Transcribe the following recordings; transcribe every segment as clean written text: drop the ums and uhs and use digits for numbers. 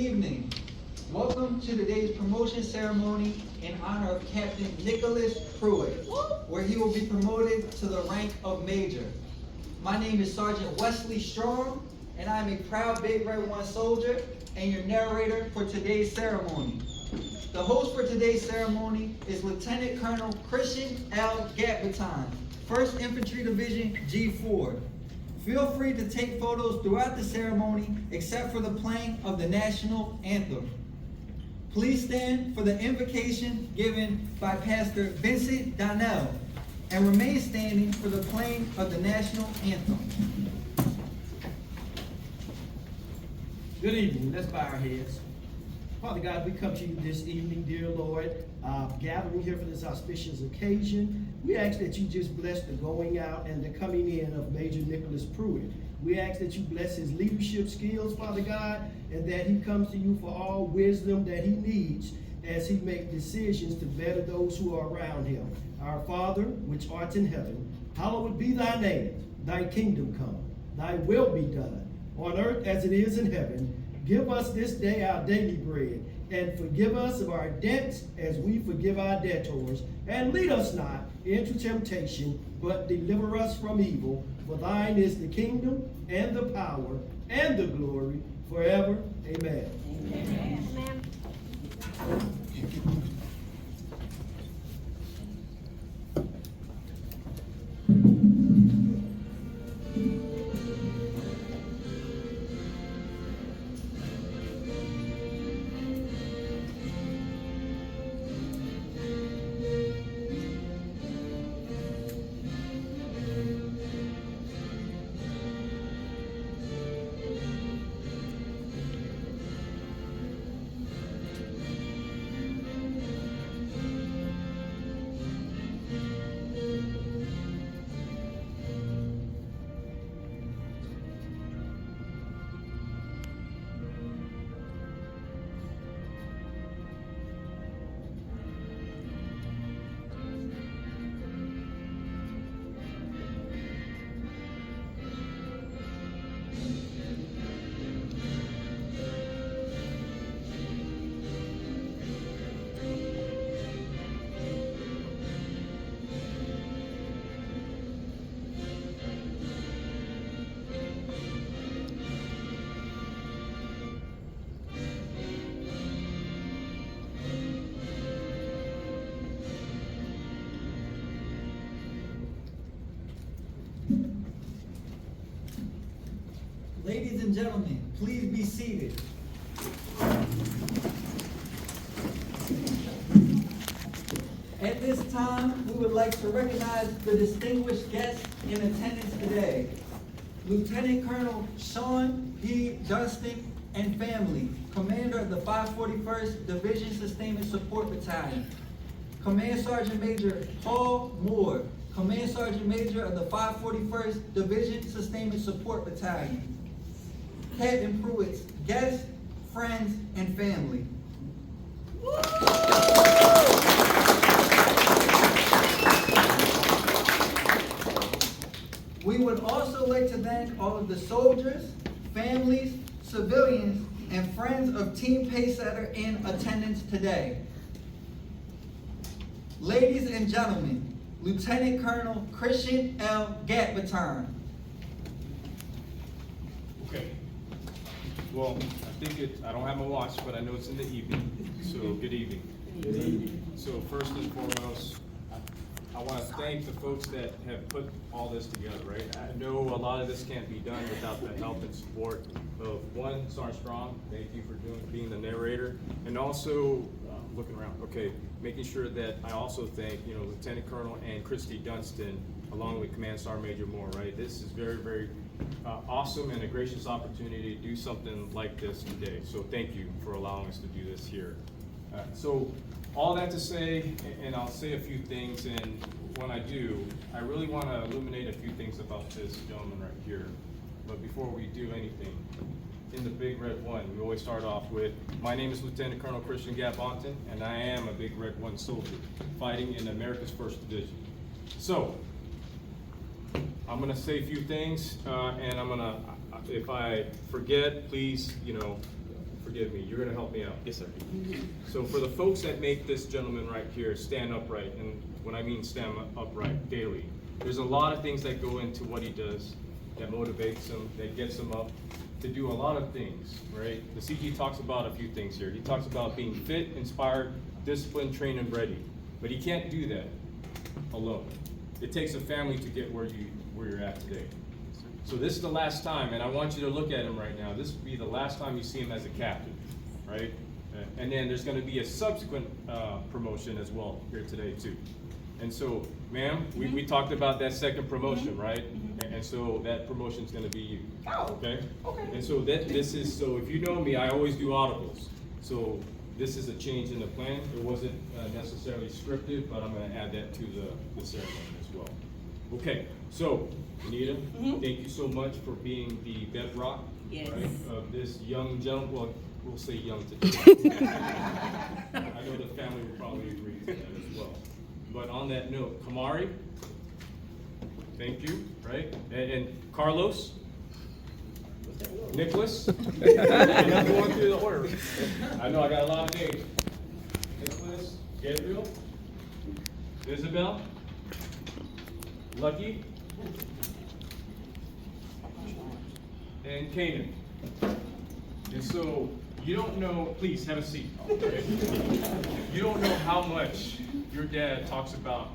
evening. Welcome to today's promotion ceremony in honor of Captain Nicholas Pruitt, where he will be promoted to the rank of Major. My name is Sergeant Wesley Strong, and I am a proud Big Red 1 soldier and your narrator for today's ceremony. The host for today's ceremony is Lieutenant Colonel Christian L. Gatbaton, 1st Infantry Division G4. Feel free to take photos throughout the ceremony except for the playing of the national anthem. Please stand for the invocation given by Pastor Vincent Donnell and remain standing for the playing of the national anthem. Good evening. Let's bow our heads. Father God, we come to you this evening, dear Lord, gathering here for this auspicious occasion. We ask that you just bless the going out and the coming in of Major Nicholas Pruitt. We ask that you bless his leadership skills, Father God, and that he comes to you for all wisdom that he needs as he makes decisions to better those who are around him. Our Father, which art in heaven, hallowed be thy name. Thy kingdom come, thy will be done, on earth as it is in heaven. Give us this day our daily bread, and forgive us of our debts as we forgive our debtors. And lead us not into temptation, but deliver us from evil. For thine is the kingdom, and the power, and the glory, forever. Amen. Amen. Amen. Ladies and gentlemen, please be seated. At this time, we would like to recognize the distinguished guests in attendance today. Lieutenant Colonel Sean P. Dunstan and family, Commander of the 541st Division Sustainment Support Battalion. Command Sergeant Major Paul Moore, Command Sergeant Major of the 541st Division Sustainment Support Battalion. Captain Pruitt's guests, friends, and family. We would also like to thank all of the soldiers, families, civilians, and friends of Team Pacesetter in attendance today. Ladies and gentlemen, Lieutenant Colonel Christian L. Gatbaton. Okay. Well, I think I don't have my watch, but I know it's in the evening, so good evening. Good evening. So first and foremost, I want to thank the folks that have put all this together, right? I know a lot of this can't be done without the help and support of one, Sergeant Strong, thank you for being the narrator, and also looking around, okay, making sure that I also thank, Lieutenant Colonel and Christy Dunstan, along with Command Sergeant Major Moore, right? This is very, very awesome and a gracious opportunity to do something like this today. So thank you for allowing us to do this here. So all that to say, and I'll say a few things, and when I do, I really want to illuminate a few things about this gentleman right here. But before we do anything, in the Big Red 1, we always start off with, my name is Lieutenant Colonel Christian Gatbaton, and I am a Big Red 1 soldier fighting in America's 1st Division. So, I'm gonna say a few things, and I'm gonna, if I forget, please, forgive me, you're gonna help me out. Yes, sir. So for the folks that make this gentleman right here stand upright, and when I mean stand upright daily, there's a lot of things that go into what he does that motivates him, that gets him up to do a lot of things, right? The CG talks about a few things here. He talks about being fit, inspired, disciplined, trained, and ready. But he can't do that alone. It takes a family to get where you're at today. So this is the last time, and I want you to look at him right now. This will be the last time you see him as a captain, right? And then there's gonna be a subsequent promotion as well here today too. And so, ma'am, we talked about that second promotion, right? And so that promotion's gonna be you, okay? Okay. And so so if you know me, I always do audibles. So this is a change in the plan. It wasn't necessarily scripted, but I'm gonna add that to the ceremony as well. Okay, so Anita, thank you so much for being the bedrock, Yes. right, of this young gentleman. Well, we'll say young today. I know the family will probably agree to that as well. But on that note, Kamari, thank you, right? And Carlos, Nicholas, I'm going through the order. I know I got a lot of names. Nicholas, Gabriel, Isabel, Lucky, and Canaan. And so you don't know, please have a seat. Okay? You don't know how much your dad talks about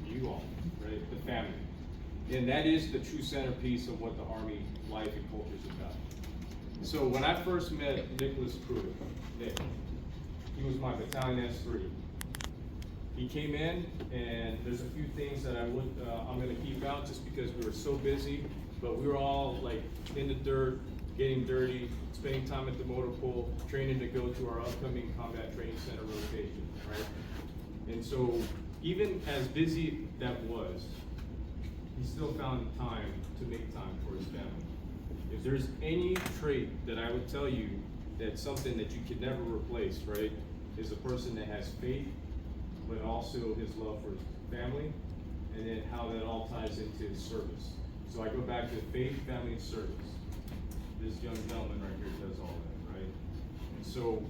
you all, right? The family. And that is the true centerpiece of what the Army life and culture is about. So when I first met Nicholas Pruitt, Nick, he was my battalion S3. He came in, and there's a few things that I'm gonna keep out just because we were so busy, but we were all like in the dirt, getting dirty, spending time at the motor pool, training to go to our upcoming combat training center rotation, right? And so even as busy that was, he still found time to make time for his family. If there's any trait that I would tell you that's something that you could never replace, right, is a person that has faith, but also his love for his family, and then how that all ties into his service. So I go back to faith, family, and service. This young gentleman right here does all that, right? And so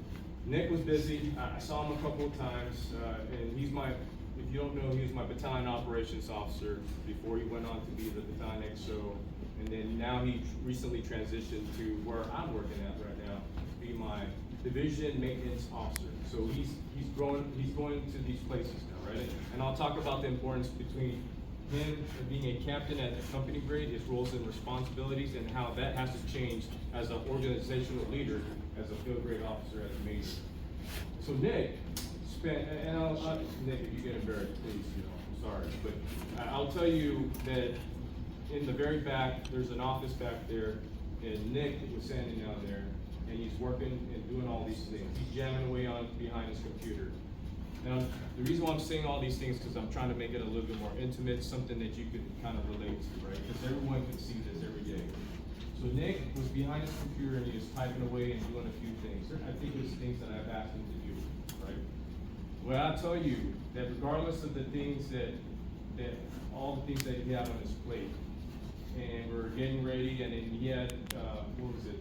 Nick was busy. I saw him a couple of times, and if you don't know, he was my battalion operations officer before he went on to be the battalion XO. And then now he recently transitioned to where I'm working at right now, to be my division maintenance officer. So he's going to these places now, right? And I'll talk about the importance between him being a captain at a company grade, his roles and responsibilities, and how that has to change as an organizational leader, as a field grade officer, as a major. So Nick spent, and Nick, if you get embarrassed, please, I'm sorry, but I'll tell you that in the very back, there's an office back there, and Nick was standing down there, and he's working and doing all these things. He's jamming away behind his computer. Now, the reason why I'm saying all these things is because I'm trying to make it a little bit more intimate, something that you could kind of relate to, right? Because everyone can see this every day. So Nick was behind his computer and he was typing away and doing a few things. I think it's things that I've asked him to do, right? Well, I'll tell you that regardless of the things that all the things that he had on his plate, and we were getting ready, and then he had, what was it,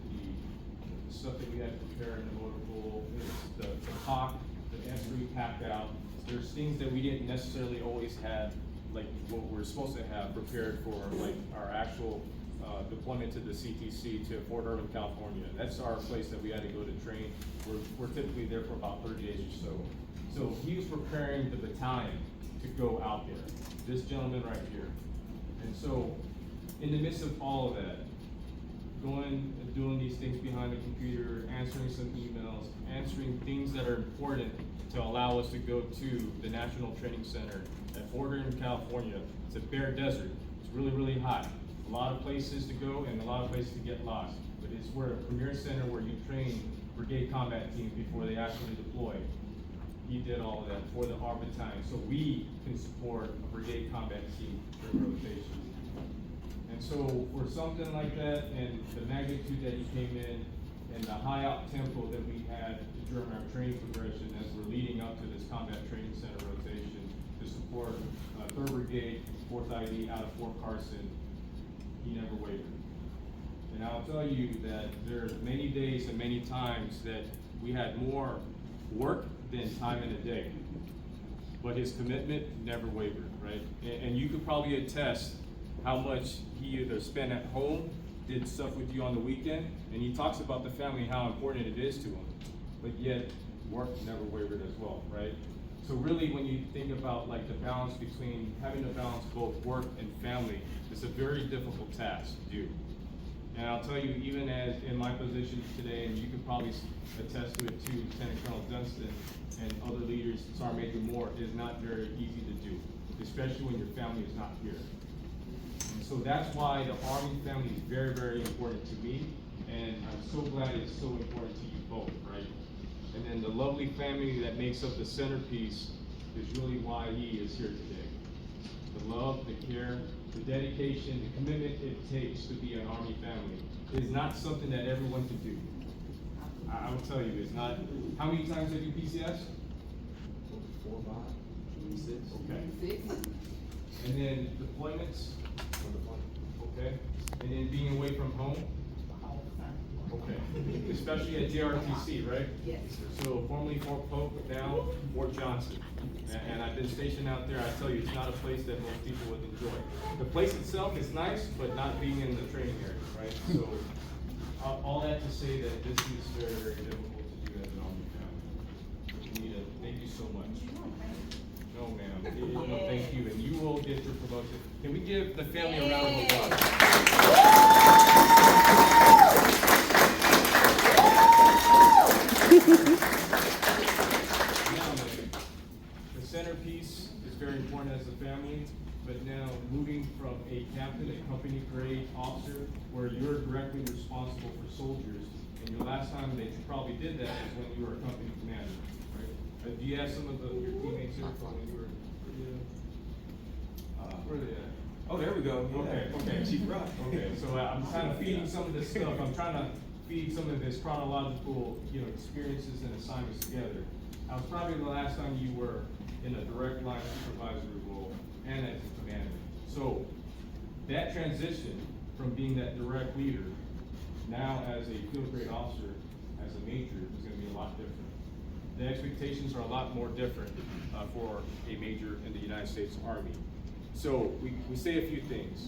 the stuff that we had to prepare in the motor pool, the talk, the S3 packed out. There's things that we didn't necessarily always have, like what we're supposed to have prepared for, like our actual deployment to the CTC to Fort Irwin, California. That's our place that we had to go to train. We're typically there for about 30 days or so. So he was preparing the battalion to go out there. This gentleman right here. And so in the midst of all of that, going and doing these things behind the computer, answering some emails, answering things that are important to allow us to go to the National Training Center at Fort Irwin, California. It's a bare desert. It's really, really hot. A lot of places to go and a lot of places to get lost. But it's where a premier center where you train brigade combat teams before they actually deploy. He did all of that for our battalion, so we can support a brigade combat team during rotation. And so for something like that, and the magnitude that he came in, and the high up tempo that we had during our training progression as we're leading up to this combat training center rotation to support 3rd Brigade, 4th ID out of Fort Carson, he never wavered. And I'll tell you that there's many days and many times that we had more work than time in a day. But his commitment never wavered, right? And you could probably attest how much he either spent at home, did stuff with you on the weekend, and he talks about the family and how important it is to him. But yet, work never wavered as well, right? So really, when you think about like the balance between having to balance both work and family, it's a very difficult task to do. And I'll tell you, even as in my position today, and you could probably attest to it too, Lieutenant Colonel Dunstan and other leaders, Sergeant Major Moore, is not very easy to do, especially when your family is not here. And so that's why the Army family is very, very important to me, and I'm so glad it's so important to you both, right? And then the lovely family that makes up the centerpiece is really why he is here today. The love, the care, the dedication, the commitment it takes to be an Army family is not something that everyone can do. I will tell you, it's not. How many times have you PCS? 4, 5, 6. Okay. And then deployments? Okay. And then being away from home? Okay. Especially at JRTC, right? Yes. So formerly Fort Polk, now Fort Johnson. And I've been stationed out there. I tell you, it's not a place that most people would enjoy. The place itself is nice, but not being in the training area, right? So all that to say that this is very, very difficult to do as an Army family. Anita, thank you so much. No, ma'am. No, thank you, and you will get your promotion. Can we give the family a round of applause? Now, the centerpiece is very important as a family, but now moving from a captain, a company grade officer, where you're directly responsible for soldiers, and your last time that you probably did that was when you were a company commander, right? Do you have some of your teammates here from when you were? Where are they at? Oh, there we go. Okay. Chief Rock. Okay, so I'm kind of feeding some of this stuff. I'm trying to feed some of this chronological, experiences and assignments together. I was probably the last time you were in a direct line supervisory role and as a commander. So that transition from being that direct leader now as a field grade officer, as a major, is going to be a lot different. The expectations are a lot more different for a major in the United States Army. So we say a few things.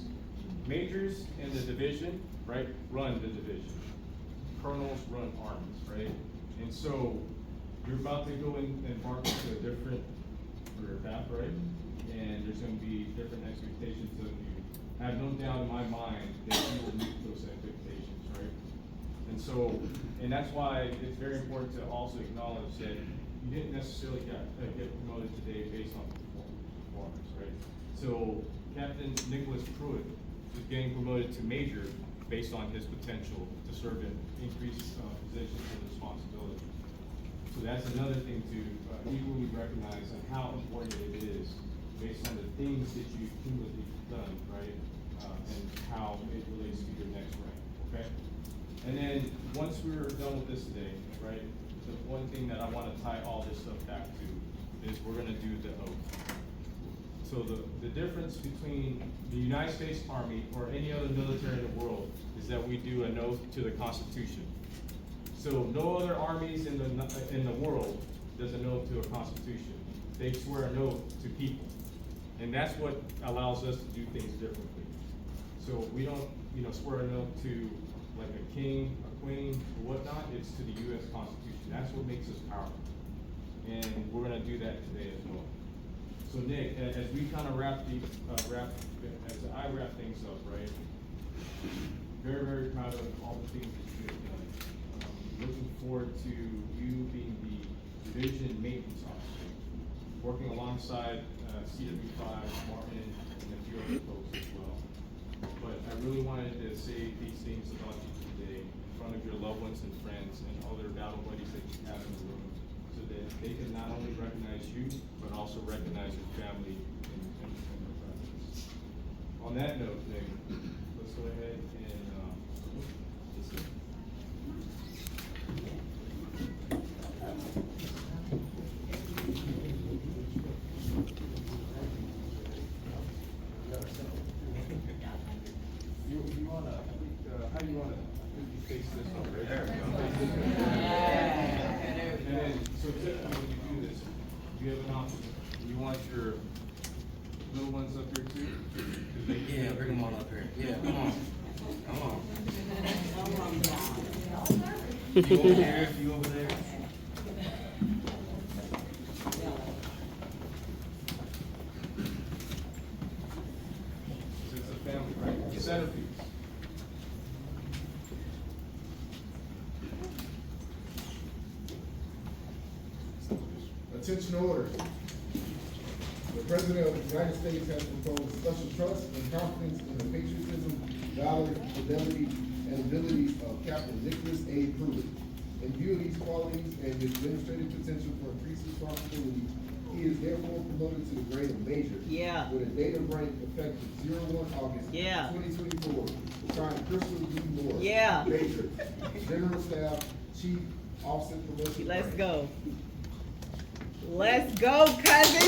Majors in the division, right, run the division. Colonels run armies, right? And so you're about to go and embark into a different career path, right? And there's going to be different expectations of you. I have no doubt in my mind that you will meet those expectations, right? And that's why it's very important to also acknowledge that you didn't necessarily get promoted today based on performance, right? So Captain Nicholas Pruitt is getting promoted to major based on his potential to serve in increased positions and responsibility. So that's another thing to equally recognize on how important it is based on the things that you've cumulatively done, right? And how it relates to your next rank, okay? And then once we're done with this today, right, the one thing that I want to tie all this stuff back to is we're going to do the oath. So the difference between the United States Army or any other military in the world is that we do an oath to the Constitution. So no other armies in the world does an oath to a Constitution. They swear an oath to people. And that's what allows us to do things differently. So we don't, swear an oath to like a king, a queen, or whatnot. It's to the U.S. Constitution. That's what makes us powerful. And we're going to do that today as well. So Nick, as we kind of as I wrap things up, right? Very, very proud of all the things that you have done. Looking forward to you being the division maintenance officer, working alongside CW5, Martin, and a few other folks as well. But I really wanted to say these things about you today in front of your loved ones and friends and other battle buddies that you have in the room, so that they can not only recognize you, but also recognize your family and your presence. On that note, Nick, let's go ahead and how do you want to you have an option. You want your little ones up here too? 'Cause they- Yeah, bring them all up here. Yeah, come on. Come on. You over there, you over there. It's a family, right? Centerpiece. Attention order. The President of the United States has proposed special trust and confidence in the patriotism, valor, fidelity, and abilities of Captain Nicholas A. Pruitt. In view of these qualities and his demonstrated potential for increased responsibility, he is therefore promoted to the grade of Major. Yeah. With a date of rank effective 01 August Yeah. 2024. Signed Crystal D. Moore. Yeah. Major. General Staff, Chief, Officer Promotion. Let's Rank. go. Let's go, cousin.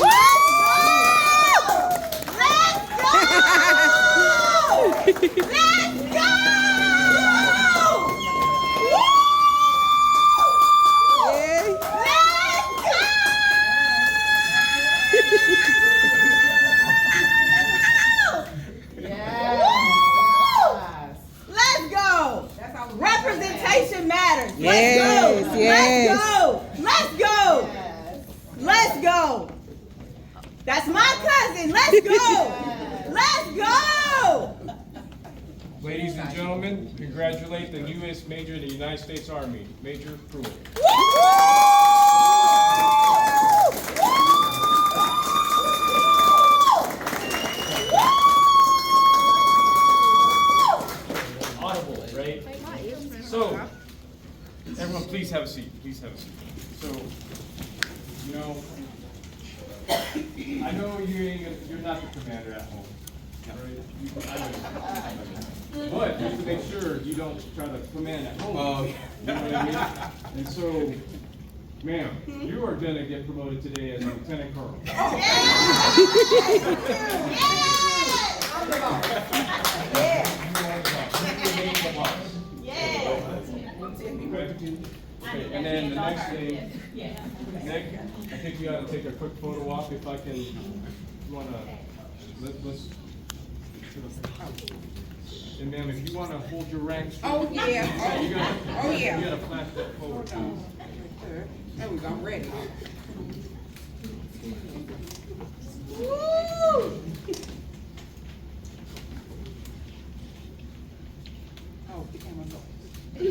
Let's go. Representation matters. Let's go. Let's go. Let's go. Let's go. That's my cousin. Let's go. Let's go. Ladies and gentlemen, congratulate the newest major in the United States Army, Major Pruitt. Audible, right? So, everyone, please have a seat. Please have a seat. So, you know, I know you're not the commander at home. Right? I know you. But just to make sure you don't try to command at home. Oh, You know what I mean? And so, ma'am, you are gonna get promoted today as a lieutenant colonel. Okay, and then the next thing, Nick, I think you ought to take a quick photo op if I can, if you wanna, let's. And ma'am, if you wanna hold your rank straight. Oh, yeah. You gotta, Oh, yeah. You gotta flash that forward, please. There we go, I'm ready. Oh, the camera's off. Never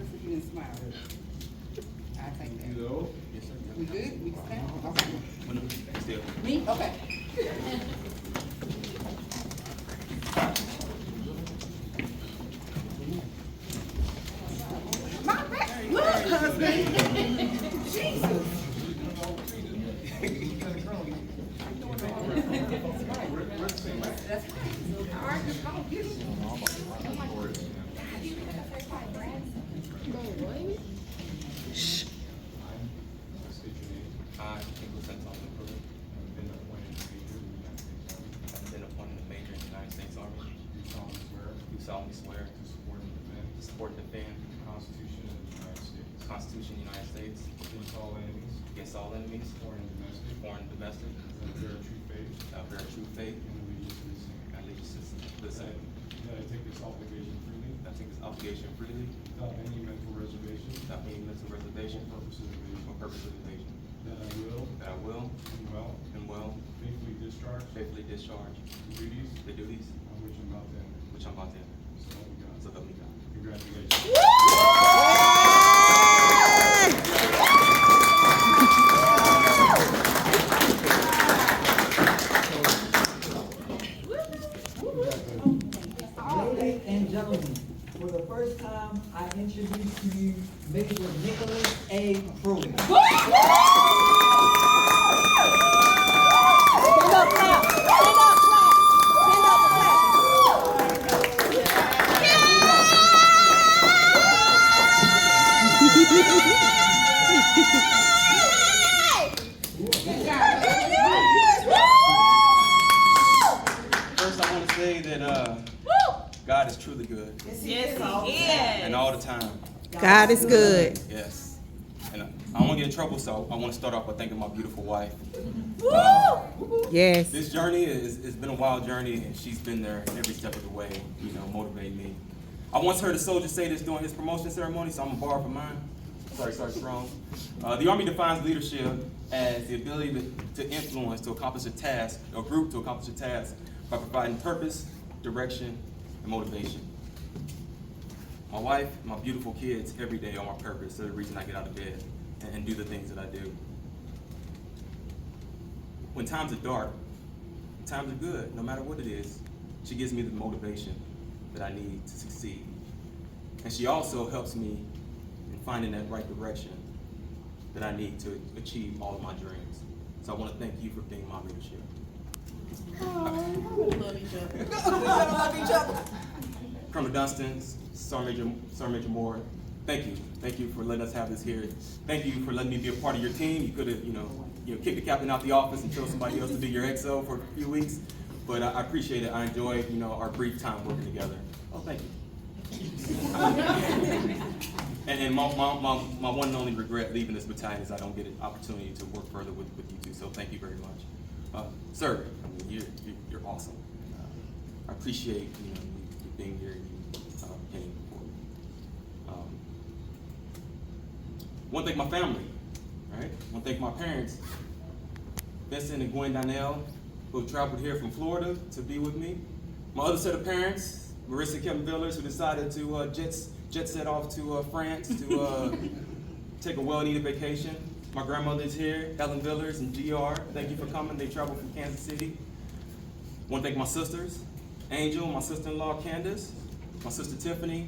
see you and smile. I think that. You know? Yes, sir. We good? We stand? Okay. Still. Me? Okay. My back, look, husband. Jesus. That's right. All right, just go get it. State your name. I, Nicholas A. Pruitt, I've been appointed major in the United States Army. have been appointed a major in the United States Army. Do solemnly swear Do solemnly swear to support and defend to support and defend the Constitution of the United States the Constitution of the United States against all enemies, against all enemies, foreign and domestic, foreign and domestic, and bear true faith that I bear true faith and allegiance to the same. and allegiance to the same. That I take this obligation freely That I take this obligation freely without any mental reservation without any mental reservation or purpose of evasion. or purpose of evasion. That I will That I will and well faithfully discharge discharge the duties the duties on which I'm about to enter. which I'm about to enter. So help me God. So help me God. Congratulations. Ladies and gentlemen, for the first time, I introduce to you Major Nicholas A. Pruitt. First, I want to say that God is truly good, Yes, he is. and all the time. God is good. Yes, and I don't want to get in trouble, so I want to start off by thanking my beautiful wife. Yes. This journey has been a wild journey, and she's been there every step of the way, you know, motivating me. I once heard a soldier say this during his promotion ceremony, so I'm gonna borrow from mine. Sorry, strong. The Army defines leadership as the ability to influence, to accomplish a task, or group to accomplish a task by providing purpose, direction, and motivation. My wife, my beautiful kids, every day are my purpose. They're the reason I get out of bed and do the things that I do. When times are dark, times are good, no matter what it is, she gives me the motivation that I need to succeed. And she also helps me in finding that right direction that I need to achieve all of my dreams. So I want to thank you for being my leadership. Colonel Dunstan, Sergeant Major Moore, thank you. Thank you for letting us have this here. Thank you for letting me be a part of your team. You could have, kicked the captain out the office and chose somebody else to be your XO for a few weeks. But I appreciate it. I enjoyed, our brief time working together. Oh, thank you. and my one and only regret leaving this battalion is I don't get an opportunity to work further with you two. So thank you very much, sir. I mean, you're awesome. I appreciate you being here. Penny, for me. Want to thank my family, right? Want to thank my parents, Vincent and Gwen Donnell, who have traveled here from Florida to be with me. My other set of parents, Marissa and Kevin Villers, who decided to jet set off to France to take a well-needed vacation. My grandmother's here, Ellen Villers and GR. Thank you for coming. They traveled from Kansas City. Want to thank my sisters, Angel, my sister-in-law Candace, my sister Tiffany,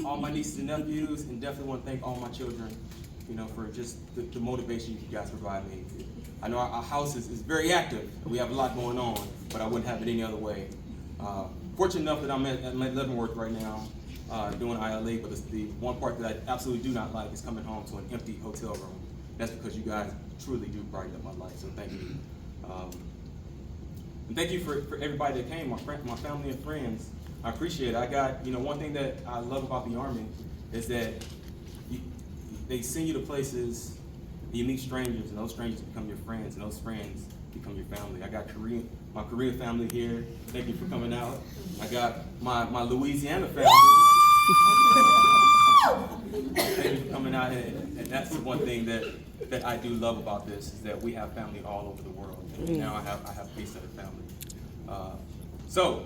all my nieces and nephews, and definitely want to thank all my children, for just the motivation you guys provide me. I know our house is very active. We have a lot going on, but I wouldn't have it any other way. Fortunate enough that I'm at Leavenworth right now doing ILA, but the one part that I absolutely do not like is coming home to an empty hotel room. That's because you guys truly do brighten up my life, so thank you. And thank you for everybody that came, my family and friends. I appreciate it. I got, one thing that I love about the Army is that they send you to places, you meet strangers, and those strangers become your friends, and those friends become your family. I got my Korean family here. Thank you for coming out. I got my Louisiana family. Thank you for coming out here. And that's one thing that I do love about this, is that we have family all over the world. And now I have peace in the family. So,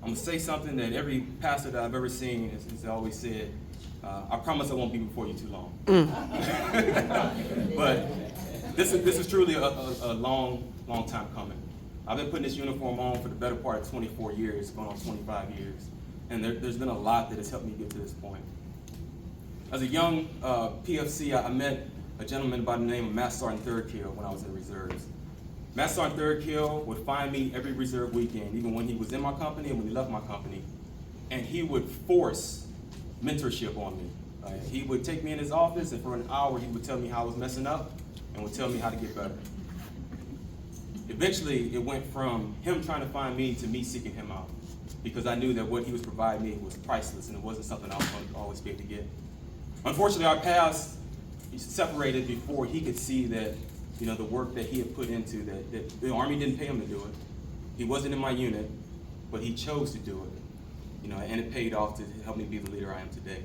I'm gonna say something that every pastor that I've ever seen has always said. I promise I won't be before you too long. But this is truly a long time coming. I've been putting this uniform on for the better part of 24 years, going on 25 years. And there's been a lot that has helped me get to this point. As a young PFC, I met a gentleman by the name of Master Sergeant Third Kill when I was in reserves. Master Sergeant Third Kill would find me every reserve weekend, even when he was in my company and when he left my company, and he would force mentorship on me. He would take me in his office, and for an hour he would tell me how I was messing up and would tell me how to get better. Eventually, it went from him trying to find me to me seeking him out, because I knew that what he was providing me was priceless and it wasn't something I was going to always be able to get. Unfortunately, our paths separated before he could see that the work that he had put into, that the Army didn't pay him to do it. He wasn't in my unit, but he chose to do it, and it paid off to help me be the leader I am today.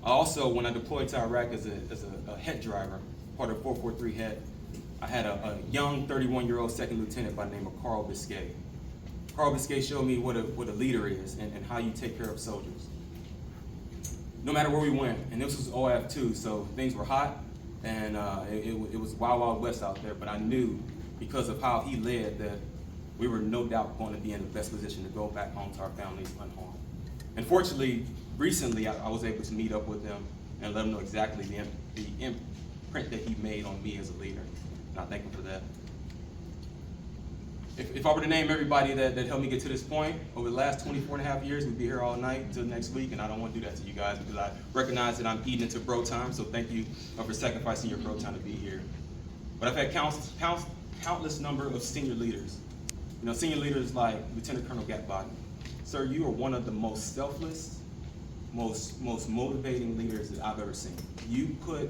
Also, when I deployed to Iraq as a HET driver, part of 443 HET, I had a young 31-year-old second lieutenant by the name of Carl Biscay. Carl Biscay showed me what a leader is and how you take care of soldiers. No matter where we went, and this was OF 2, so things were hot, and it was wild, wild west out there, but I knew because of how he led that we were no doubt going to be in the best position to go back home to our families unharmed. And fortunately, recently I was able to meet up with him and let him know exactly the imprint that he made on me as a leader, and I thank him for that. If I were to name everybody that helped me get to this point, over the last 24 and a half years, we'd be here all night until next week, and I don't want to do that to you guys because I recognize that I'm eating into bro time, so thank you for sacrificing your bro time to be here. But I've had countless number of senior leaders. Senior leaders like Lieutenant Colonel Gatbottom. Sir, you are one of the most selfless, most motivating leaders that I've ever seen. you put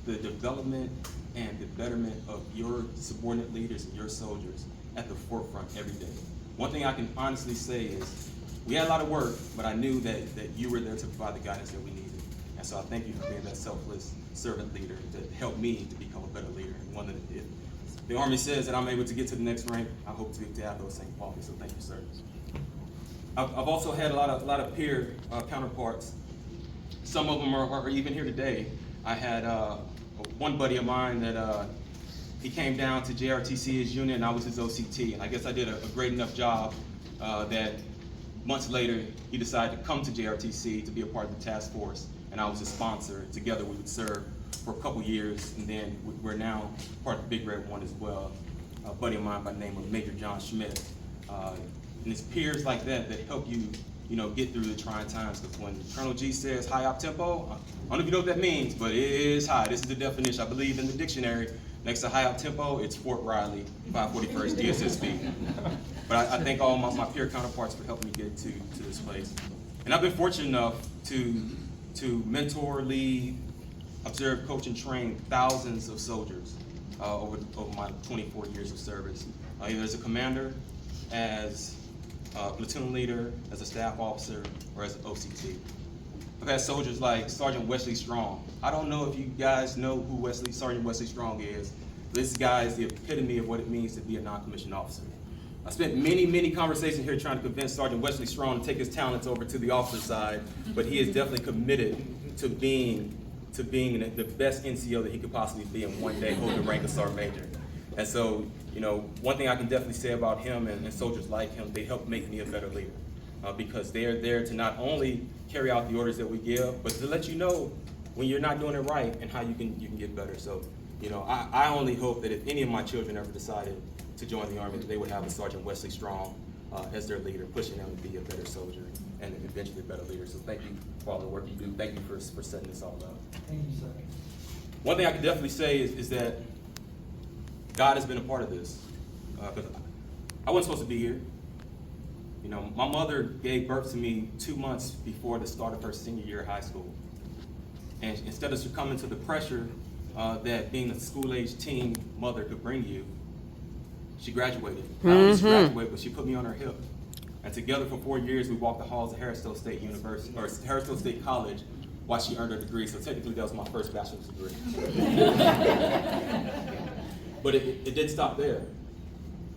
the development and the betterment of your subordinate leaders and your soldiers at the forefront every day. One thing I can honestly say is, we had a lot of work, but I knew that you were there to provide the guidance that we needed. And so I thank you for being that selfless servant leader that helped me to become a better leader. And one that if the Army says that I'm able to get to the next rank, I hope to have those same qualities. So thank you, sir. I've also had a lot of peer counterparts. Some of them are even here today. I had one buddy of mine that he came down to JRTC as unit, and I was his OCT. And I guess I did a great enough job that months later he decided to come to JRTC to be a part of the task force, and I was his sponsor. Together we would serve for a couple years, and then we're now part of the Big Red One as well. A buddy of mine by the name of Major John Schmidt. And it's peers like that help you, get through the trying times. Because when Colonel G says high op tempo, I don't know if you know what that means, but it is high. This is the definition. I believe in the dictionary. Next to high op tempo, it's Fort Riley, 541st DSSB. But I thank all my peer counterparts for helping me get to this place. And I've been fortunate enough to mentor, lead, observe, coach, and train thousands of soldiers over my 24 years of service. Either as a commander, as a platoon leader, as a staff officer, or as an OCT. I've had soldiers like Sergeant Wesley Strong. I don't know if you guys know who Sergeant Wesley Strong is. This guy is the epitome of what it means to be a non-commissioned officer. I spent many conversations here trying to convince Sergeant Wesley Strong to take his talents over to the officer side, but he is definitely committed to being the best NCO that he could possibly be, and one day hold the rank of Sergeant Major. And so, one thing I can definitely say about him and soldiers like him, they help make me a better leader. Because they are there to not only carry out the orders that we give, but to let you know when you're not doing it right and how you can get better. So, I only hope that if any of my children ever decided to join the Army, that they would have a Sergeant Wesley Strong as their leader, pushing them to be a better soldier and eventually a better leader. So thank you for all the work you do. Thank you for setting this all up. Thank you, sir. One thing I can definitely say is that God has been a part of this. Because I wasn't supposed to be here. My mother gave birth to me 2 months before the start of her senior year of high school. And instead of succumbing to the pressure that being a school-age teen mother could bring you, she graduated. Not only she graduated, but she put me on her hip. And together for 4 years, we walked the halls of Harrisville State University, or Harrisville State College, while she earned her degree. So technically, that was my first bachelor's degree. But it didn't stop there.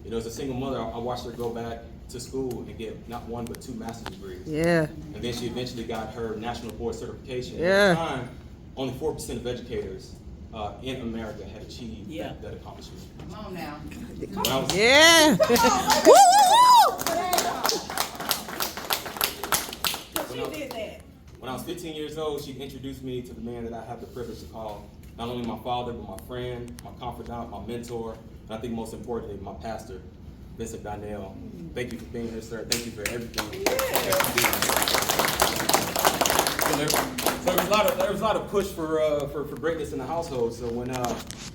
As a single mother, I watched her go back to school and get not one but 2 master's degrees. Yeah. And then she eventually got her national board certification. Yeah. At the time, only 4% of educators in America had achieved that accomplishment. Come on now. When I was, Yeah. Woo, woo, woo! She did that. When I was 15 years old, she introduced me to the man that I have the privilege to call not only my father, but my friend, my confidant, my mentor, and I think most importantly, my pastor, Vincent Donnell. Thank you for being here, sir. Thank you for everything that you do. So there was a lot of push for greatness in the household. So when it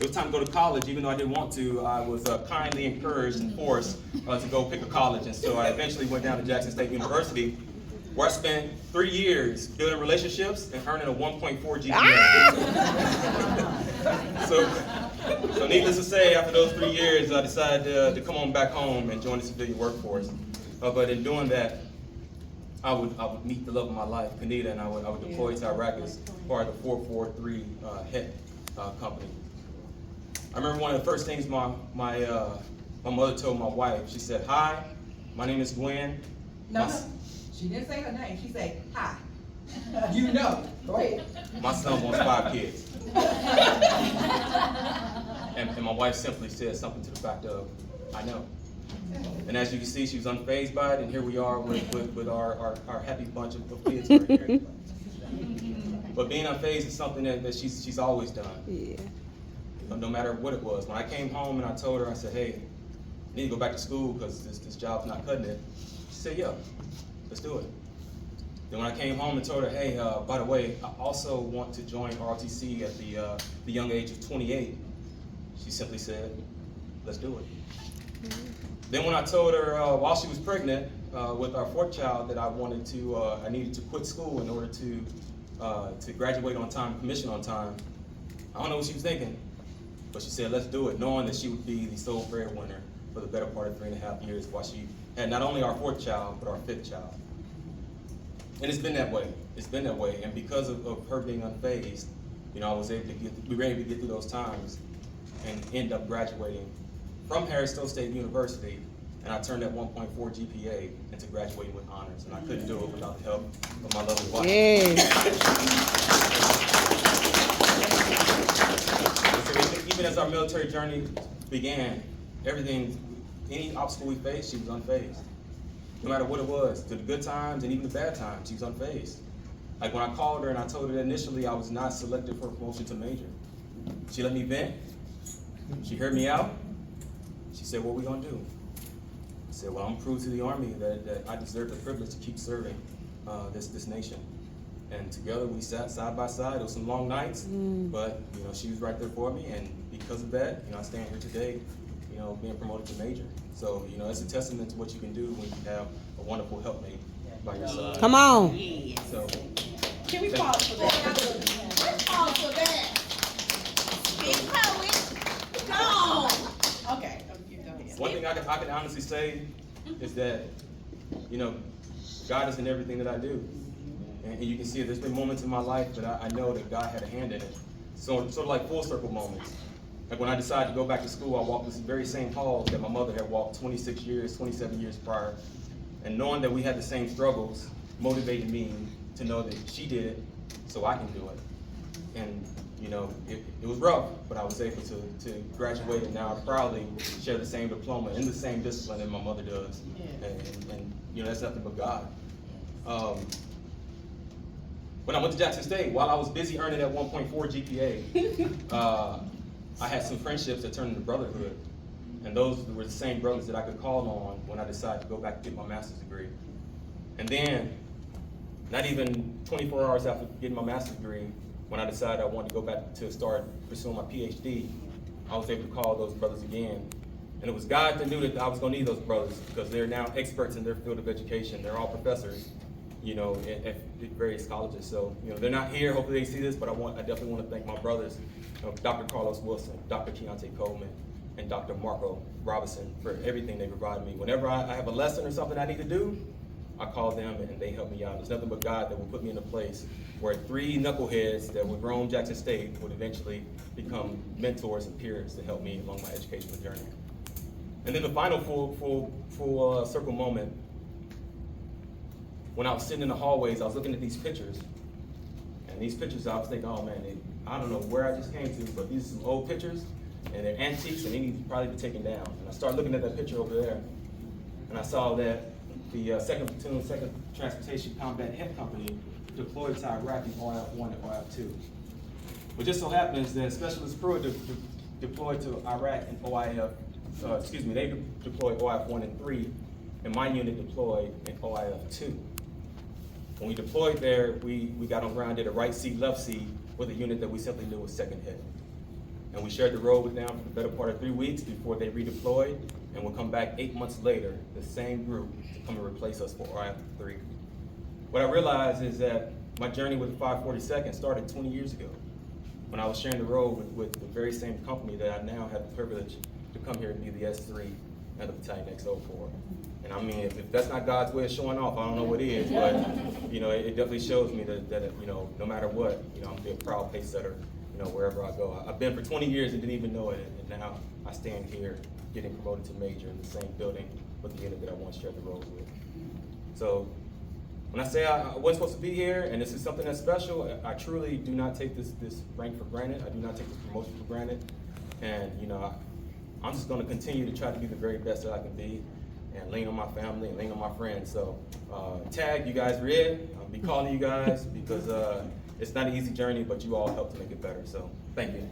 was time to go to college, even though I didn't want to, I was kindly encouraged and forced to go pick a college. And so I eventually went down to Jackson State University, where I spent 3 years building relationships and earning a 1.4 GPA. So needless to say, after those 3 years, I decided to come on back home and join the civilian workforce. But in doing that, I would meet the love of my life, Kanita, and I would deploy to Iraq as part of the 443 HET company. I remember one of the first things my mother told my wife. She said, "Hi, my name is Gwen." No, she didn't say her name. She said, "Hi." Go ahead. My son wants 5 kids. And my wife simply said something to the fact of, "I know." And as you can see, she was unfazed by it, and here we are with our happy bunch of kids right here. But being unfazed is something that she's always done. Yeah. No matter what it was. When I came home and I told her, I said, "Hey, I need to go back to school because this job's not cutting it." She said, "Yeah, let's do it." Then when I came home and told her, "Hey, by the way, I also want to join ROTC at the young age of 28," she simply said, "Let's do it." Then when I told her while she was pregnant with our 4th child that I needed to quit school in order to to graduate on time, commission on time. I don't know what she was thinking, but she said, let's do it, knowing that she would be the sole breadwinner for the better part of 3.5 years while she had not only our 4th child, but our 5th child. And it's been that way. It's been that way. And because of her being unfazed, you know, we were able to get through those times and end up graduating from Harris Stowe State University. And I turned that 1.4 GPA into graduating with honors. And I couldn't do it without the help of my lovely wife. So even as our military journey began, any obstacle we faced, she was unfazed. No matter what it was, to the good times and even the bad times, she was unfazed. Like when I called her and I told her that initially I was not selected for a promotion to major, she let me vent. She heard me out. She said, what are we gonna do? I said, well, I'm proved to the Army that I deserve the privilege to keep serving this nation. And together we sat side by side. It was some long nights, but you know, she was right there for me. And because of that, you know, I stand here today, you know, being promoted to major. So, you know, it's a testament to what you can do when you have a wonderful helpmate by your side. Come on. So, Can we pause for that? Let's pause for that. Keep going. Go on. Okay. Go ahead. one thing I can honestly say is that, you know, God is in everything that I do. And you can see it. There's been moments in my life that I know that God had a hand in it. So sort of like full circle moments. Like when I decided to go back to school, I walked this very same halls that my mother had walked 26 years, 27 years prior. And knowing that we had the same struggles motivated me to know that she did it, so I can do it. And you know, it was rough, but I was able to graduate, and now I proudly share the same diploma in the same discipline that my mother does. And you know, that's nothing but God. When I went to Jackson State, while I was busy earning that 1.4 GPA, I had some friendships that turned into brotherhood. And those were the same brothers that I could call on when I decided to go back and get my master's degree. And then, not even 24 hours after getting my master's degree, when I decided I wanted to go back to start pursuing my PhD, I was able to call those brothers again. And it was God that knew that I was gonna need those brothers because they're now experts in their field of education. They're all professors, you know, at various colleges. So, you know, they're not here, hopefully they see this, but I definitely want to thank my brothers, Dr. Carlos Wilson, Dr. Keontae Coleman, and Dr. Marco Robinson for everything they provide me. Whenever I have a lesson or something I need to do, I call them and they help me out. There's nothing but God that will put me in a place where 3 knuckleheads that would roam Jackson State would eventually become mentors and peers to help me along my educational journey. And then the final full circle moment, when I was sitting in the hallways, I was looking at these pictures. And these pictures, I was thinking, oh man, I don't know where I just came to, but these are some old pictures, and they're antiques, and they need to probably be taken down. And I started looking at that picture over there, and I saw that the 2nd Platoon, 2nd Transportation Combat Hemp Company deployed to Iraq in OIF-1 and OIF-2. But just so happens that Specialist Pruitt deployed to Iraq in they deployed OIF-1 and 3, and my unit deployed in OIF-2. When we deployed there, we got on ground, did a right seat, left seat with a unit that we simply knew was 2nd Hit. And we shared the road with them for the better part of 3 weeks before they redeployed, and we'll come back 8 months later, the same group, to come and replace us for OIF-3. What I realized is that my journey with the 542nd started 20 years ago, when I was sharing the road with the very same company that I now have the privilege to come here and be the S3 and the Battalion X04. And I mean, if that's not God's way of showing off, I don't know what is, but you know, it definitely shows me that you know, no matter what, you know, I'm a proud pace setter, you know, wherever I go. I've been for 20 years and didn't even know it, and now I stand here getting promoted to major in the same building with the unit that I once shared the road with. So when I say I wasn't supposed to be here, and this is something that's special, I truly do not take this rank for granted. I do not take this promotion for granted. And you know, I'm just gonna continue to try to be the very best that I can be and lean on my family and lean on my friends. So tag, you guys are it. I'll be calling you guys because it's not an easy journey, but you all help to make it better. So thank you.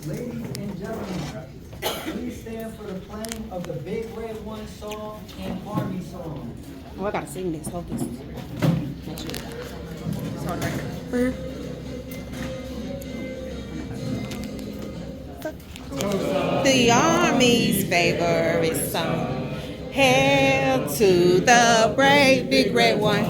Ladies and gentlemen, please stand for the playing of the Big Red One song and Army song. Oh, I gotta sing this. Hold this. It's on record. The Army's favorite song. Hail to the brave big red one,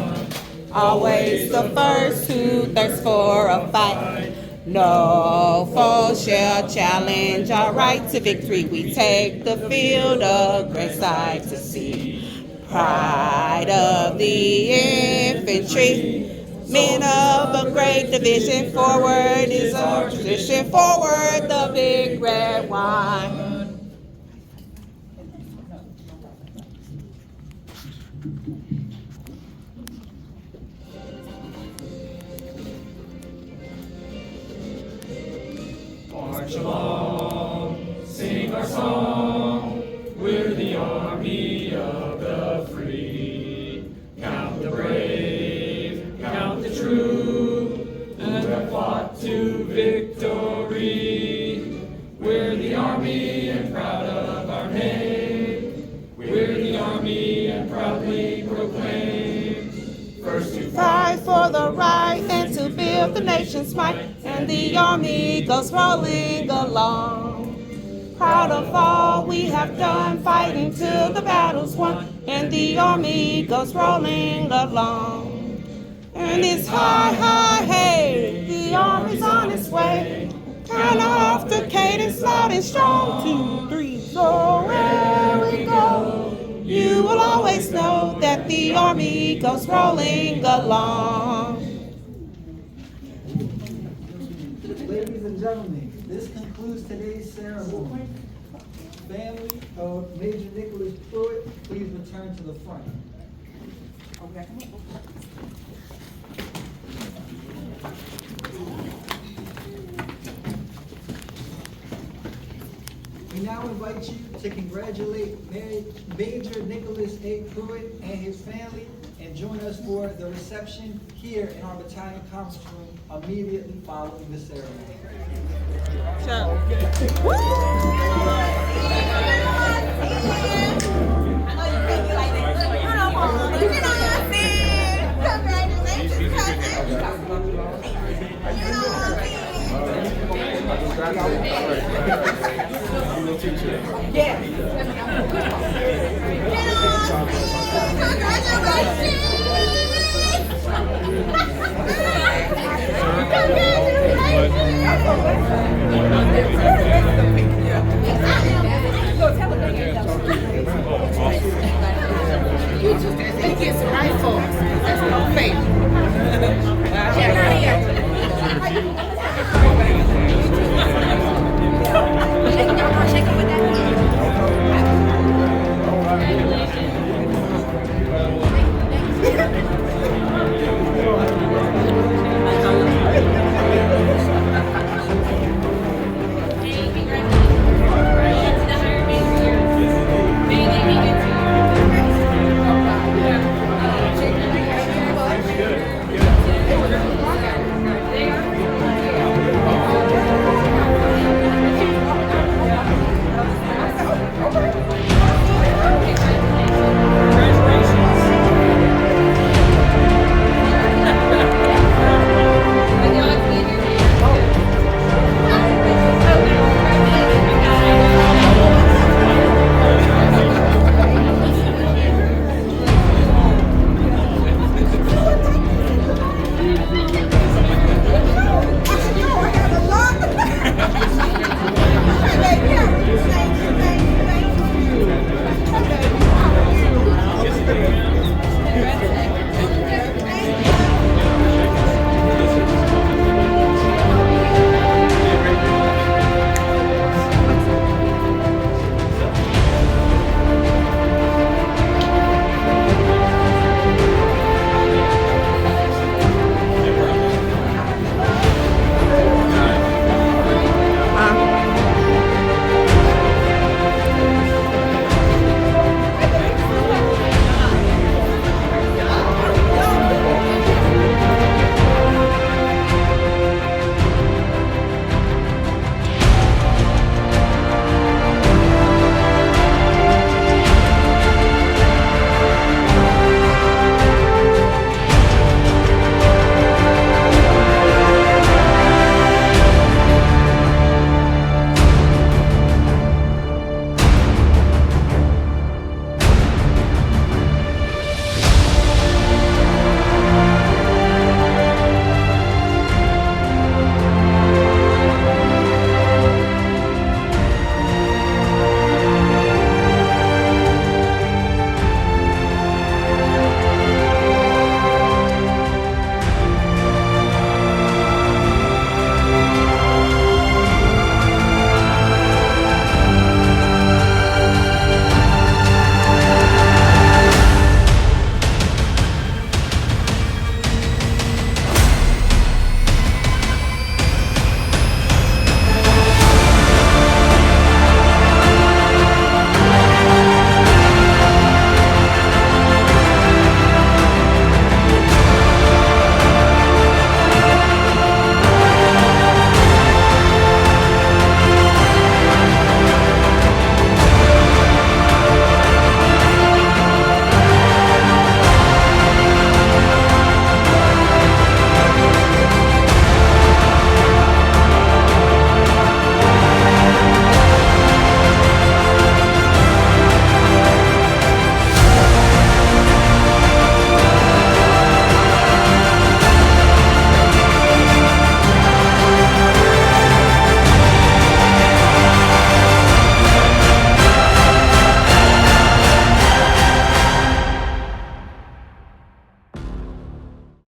always the first who thirsts for a fight. No foe shall challenge our right to victory. We take the field a great sight to see. Pride of the infantry, men of a great division. Forward is our tradition. Forward the big red one. March along, sing our song. We're the army of the free. Count the brave, count the true, who have fought to victory. We're the army and proud of our name. We're the army and proudly proclaim. First to Fight for the right and to build the nation's might, and the army goes rolling along. Proud of all we have done, fighting till the battle's won, and the army goes rolling along. And it's high, high, hey, the army's on its way. Count off the cadence loud and strong, 2, 3, so where we go, you will always know that the army goes rolling along. Ladies and gentlemen, this concludes today's ceremony. Family of Major Nicholas Pruitt, please return to the front. We now invite you to congratulate Major Nicholas A. Pruitt and his family, and join us for the reception here in our battalion conference room immediately following the ceremony. Congratulations!